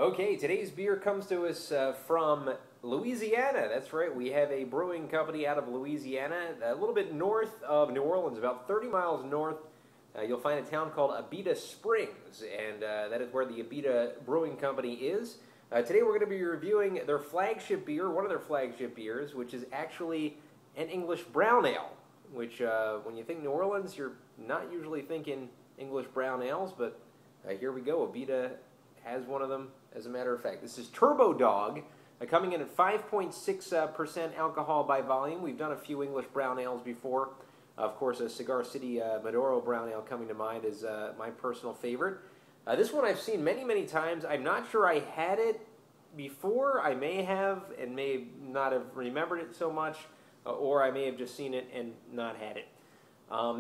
Okay, today's beer comes to us from Louisiana. That's right, we have a brewing company out of Louisiana, a little bit north of New Orleans, about 30 miles north. You'll find a town called Abita Springs, and that is where the Abita Brewing Company is. Today we're going to be reviewing their flagship beer, one of their flagship beers, which is actually an English brown ale, which when you think New Orleans, you're not usually thinking English brown ales, but here we go. Abita has one of them, as a matter of fact. This is TurboDog, coming in at 5.6% alcohol by volume. We've done a few English brown ales before. Of course, a Cigar City Maduro brown ale coming to mind is my personal favorite. This one I've seen many, many times. I'm not sure I had it before. I may have and may not have remembered it so much, or I may have just seen it and not had it.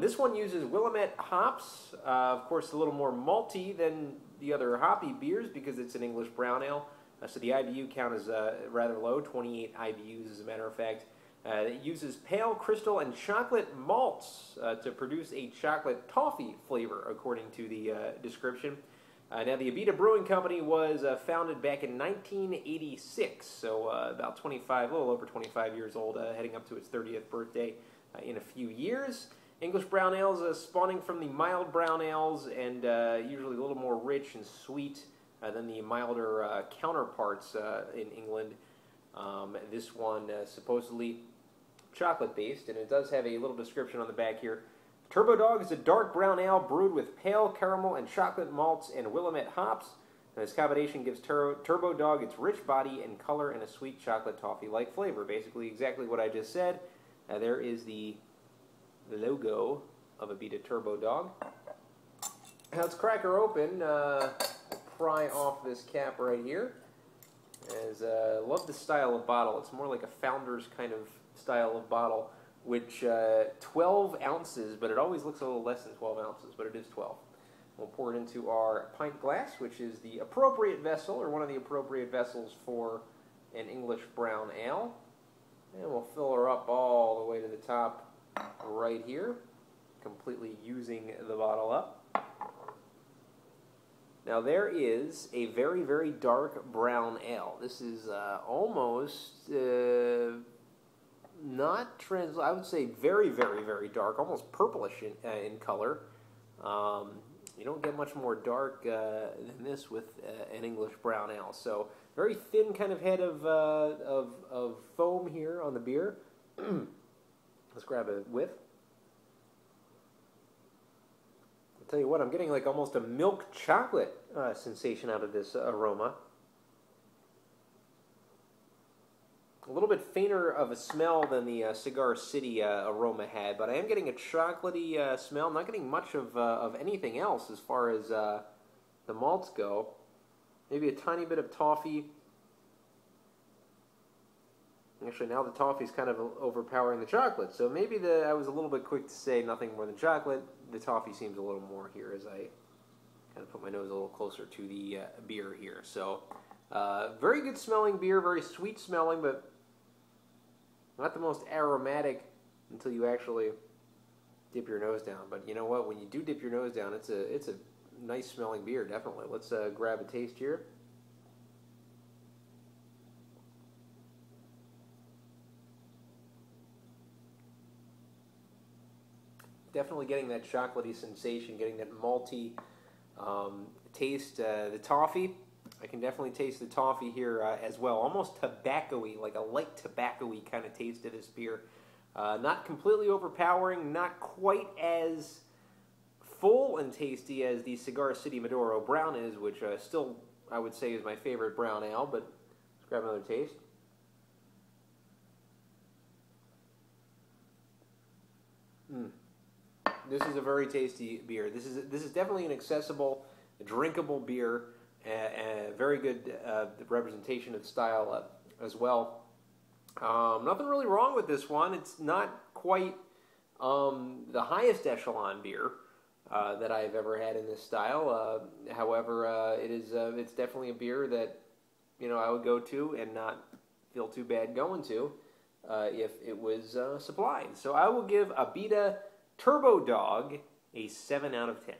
This one uses Willamette hops, of course a little more malty than the other hoppy beers because it's an English brown ale. So the IBU count is rather low, 28 IBUs as a matter of fact. It uses pale crystal and chocolate malts to produce a chocolate toffee flavor, according to the description. Now, the Abita Brewing Company was founded back in 1986, so about 25, a little over 25 years old, heading up to its 30th birthday in a few years. English brown ales spawning from the mild brown ales and usually a little more rich and sweet than the milder counterparts in England. This one supposedly chocolate-based, and it does have a little description on the back here. TurboDog is a dark brown ale brewed with pale caramel and chocolate malts and Willamette hops. And this combination gives TurboDog its rich body and color and a sweet chocolate toffee-like flavor. Basically exactly what I just said. There is the logo of Abita TurboDog. Now let's crack her open. Pry off this cap right here. Love the style of bottle. It's more like a Founder's kind of style of bottle, which 12 ounces, but it always looks a little less than 12 ounces, but it is 12. We'll pour it into our pint glass, which is the appropriate vessel, or one of the appropriate vessels for an English brown ale. And we'll fill her up all the way to the top right here, completely using the bottle up. Now there is a very, very dark brown ale. This is almost not I would say very, very, very dark, almost purplish in color. You don't get much more dark than this with an English brown ale. So very thin kind of head of foam here on the beer. Let's grab a whiff. I'll tell you what, I'm getting like almost a milk chocolate sensation out of this aroma. A little bit fainter of a smell than the Cigar City aroma had, but I am getting a chocolatey smell. I'm not getting much of anything else as far as the malts go. Maybe a tiny bit of toffee. Actually, now the toffee's kind of overpowering the chocolate, so maybe I was a little bit quick to say nothing more than chocolate. The toffee seems a little more here as I kind of put my nose a little closer to the beer here. So, very good smelling beer, very sweet smelling, but not the most aromatic until you actually dip your nose down. But you know what? When you do dip your nose down, it's a nice smelling beer, definitely. Let's grab a taste here. Definitely getting that chocolatey sensation, getting that malty taste. The toffee, I can definitely taste the toffee here as well. Almost tobacco-y, like a light tobacco-y kind of taste to this beer. Not completely overpowering, not quite as full and tasty as the Cigar City Maduro Brown is, which still I would say is my favorite brown ale, but let's grab another taste. This is a very tasty beer. This is definitely an accessible, drinkable beer. Very good representation of style as well. Nothing really wrong with this one. It's not quite the highest echelon beer that I've ever had in this style. However, it's definitely a beer that I would go to and not feel too bad going to if it was supplied. So I will give Abita TurboDog a 7 out of 10.